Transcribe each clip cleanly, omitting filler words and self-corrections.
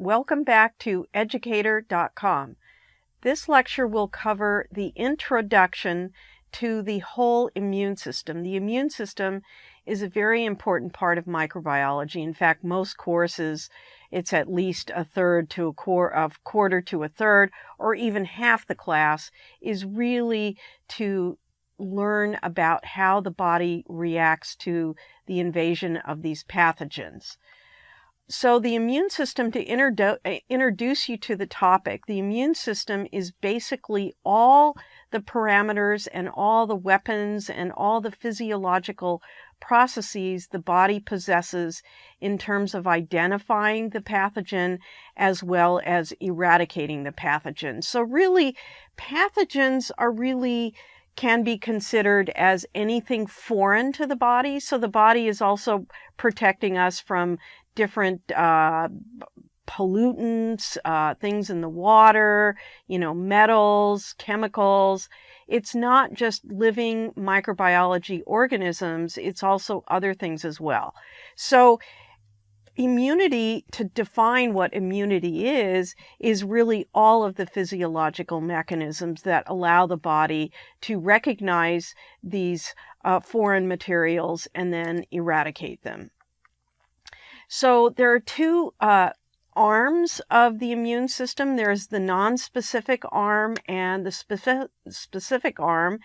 Welcome back to educator.com. This lecture will cover the introduction to the whole immune system. The immune system is a very important part of microbiology. In fact, most courses, it's at least a quarter to a third, or even half the class is really to learn about how the body reacts to the invasion of these pathogens. So the immune system, to introduce you to the topic, the immune system is basically all the parameters and all the weapons and all the physiological processes the body possesses in terms of identifying the pathogen as well as eradicating the pathogen. So really, pathogens can be considered as anything foreign to the body. So the body is also protecting us from different pollutants, things in the water, metals, chemicals. It's not just living microbiology organisms, it's also other things as well. So immunity, to define what immunity is really all of the physiological mechanisms that allow the body to recognize these foreign materials and then eradicate them. So there are two arms of the immune system. There's the non-specific arm and the specific arm.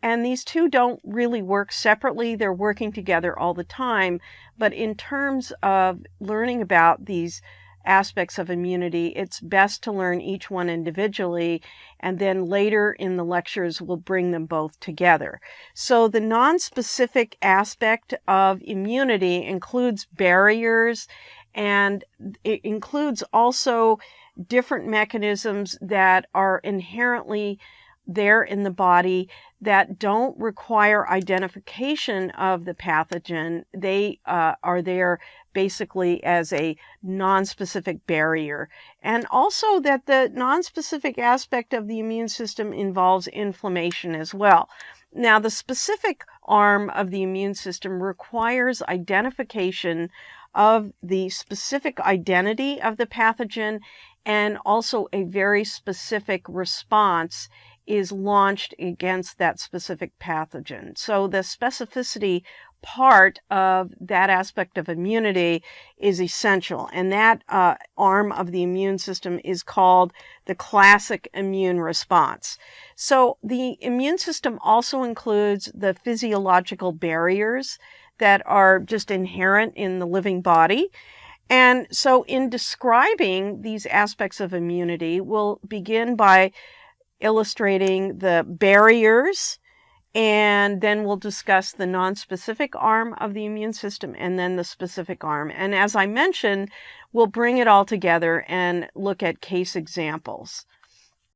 And these two don't really work separately. They're working together all the time. But in terms of learning about these aspects of immunity, it's best to learn each one individually, and then later in the lectures we'll bring them both together. So the non-specific aspect of immunity includes barriers, and it includes also different mechanisms that are inherently there in the body that don't require identification of the pathogen. They are there basically as a non-specific barrier. And also that the non-specific aspect of the immune system involves inflammation as well. Now, the specific arm of the immune system requires identification of the specific identity of the pathogen, and also a very specific response is launched against that specific pathogen. So the specificity part of that aspect of immunity is essential, and that arm of the immune system is called the classic immune response. So the immune system also includes the physiological barriers that are just inherent in the living body. And so in describing these aspects of immunity, we'll begin by illustrating the barriers, and then we'll discuss the non-specific arm of the immune system and then the specific arm. And as I mentioned, we'll bring it all together and look at case examples.